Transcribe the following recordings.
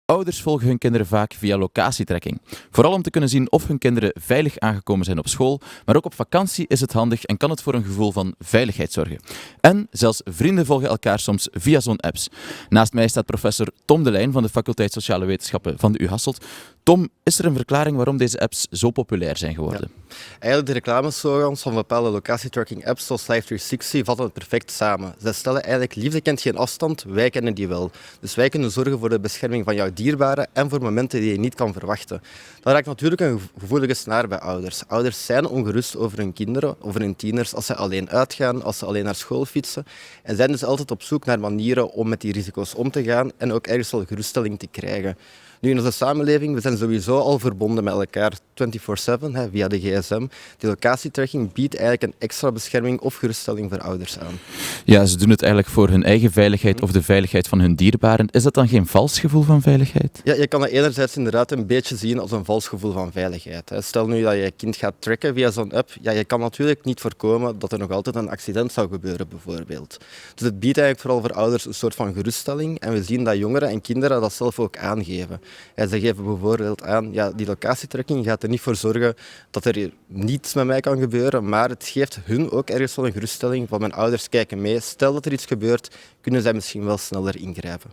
Ouders volgen hun kinderen vaak via locatietracking. Vooral om te kunnen zien of hun kinderen veilig aangekomen zijn op school, maar ook op vakantie is het handig en kan het voor een gevoel van veiligheid zorgen. En zelfs vrienden volgen elkaar soms via zo'n apps. Naast mij staat professor Tom de Lijn van de faculteit Sociale Wetenschappen van de U Hasselt. Tom, is er een verklaring waarom deze apps zo populair zijn geworden? Ja. Eigenlijk de reclameslogans van bepaalde locatietracking-apps zoals Life360 vatten het perfect samen. Zij stellen eigenlijk liefde kent geen afstand, wij kennen die wel. Dus wij kunnen zorgen voor de bescherming van jouw dierbaren en voor momenten die je niet kan verwachten. Dat raakt natuurlijk een gevoelige snaar bij ouders. Ouders zijn ongerust over hun kinderen, over hun tieners, als ze alleen uitgaan, als ze alleen naar school fietsen. En zijn dus altijd op zoek naar manieren om met die risico's om te gaan en ook ergens wel geruststelling te krijgen. Nu, in onze samenleving, we zijn sowieso al verbonden met elkaar 24/7 via de gsm. Die locatietracking biedt eigenlijk een extra bescherming of geruststelling voor ouders aan. Ja, ze doen het eigenlijk voor hun eigen veiligheid of de veiligheid van hun dierbaren. Is dat dan geen vals gevoel van veiligheid? Ja, je kan het enerzijds inderdaad een beetje zien als een vals gevoel van veiligheid. Stel nu dat je kind gaat tracken via zo'n app, ja, je kan natuurlijk niet voorkomen dat er nog altijd een accident zou gebeuren, bijvoorbeeld. Dus het biedt eigenlijk vooral voor ouders een soort van geruststelling en we zien dat jongeren en kinderen dat zelf ook aangeven. Ze geven bijvoorbeeld aan, ja, die locatietracking gaat er niet voor zorgen dat er hier niets met mij kan gebeuren, maar het geeft hun ook ergens wel een geruststelling van mijn ouders kijken mee. Stel dat er iets gebeurt, kunnen zij misschien wel sneller ingrijpen.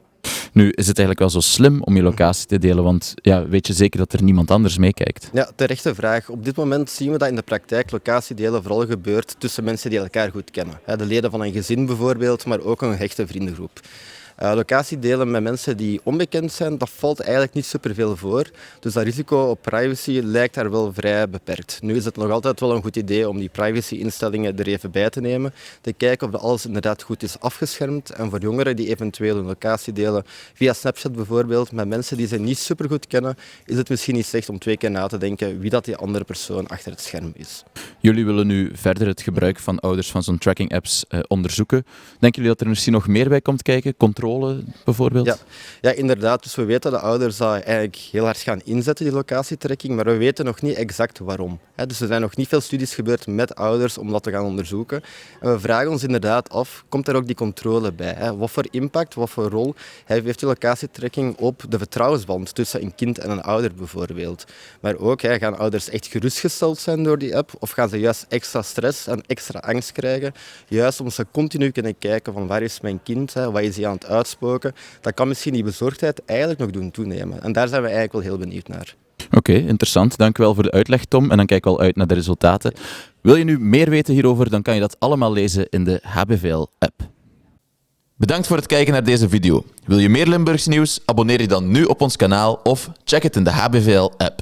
Nu, is het eigenlijk wel zo slim om je locatie te delen, want ja, weet je zeker dat er niemand anders meekijkt? Ja, terechte vraag. Op dit moment zien we dat in de praktijk locatiedelen vooral gebeurt tussen mensen die elkaar goed kennen. De leden van een gezin bijvoorbeeld, maar ook een hechte vriendengroep. Locatiedelen met mensen die onbekend zijn, dat valt eigenlijk niet superveel voor. Dus dat risico op privacy lijkt daar wel vrij beperkt. Nu is het nog altijd wel een goed idee om die privacy-instellingen er even bij te nemen. Te kijken of alles inderdaad goed is afgeschermd. En voor jongeren die eventueel hun locatie delen via Snapchat bijvoorbeeld, met mensen die ze niet supergoed kennen, is het misschien niet slecht om 2 keer na te denken wie dat die andere persoon achter het scherm is. Jullie willen nu verder het gebruik van ouders van zo'n tracking-apps onderzoeken. Denken jullie dat er misschien nog meer bij komt kijken? Controle bijvoorbeeld? Ja, inderdaad. Dus we weten dat ouders dat eigenlijk heel hard gaan inzetten, die locatietracking, maar we weten nog niet exact waarom. Dus er zijn nog niet veel studies gebeurd met ouders om dat te gaan onderzoeken. En we vragen ons inderdaad af, komt er ook die controle bij? Wat voor impact, wat voor rol heeft die locatietracking op de vertrouwensband tussen een kind en een ouder bijvoorbeeld? Maar ook, gaan ouders echt gerustgesteld zijn door die app of gaan ze juist extra stress en extra angst krijgen? Juist omdat ze continu kunnen kijken van waar is mijn kind, wat is hij aan het uitspoken? Dat kan misschien die bezorgdheid eigenlijk nog doen toenemen. En daar zijn we eigenlijk wel heel benieuwd naar. Oké, interessant. Dank u wel voor de uitleg, Tom. En dan kijk ik wel uit naar de resultaten. Wil je nu meer weten hierover, dan kan je dat allemaal lezen in de HBVL-app. Bedankt voor het kijken naar deze video. Wil je meer Limburgs nieuws? Abonneer je dan nu op ons kanaal of check het in de HBVL-app.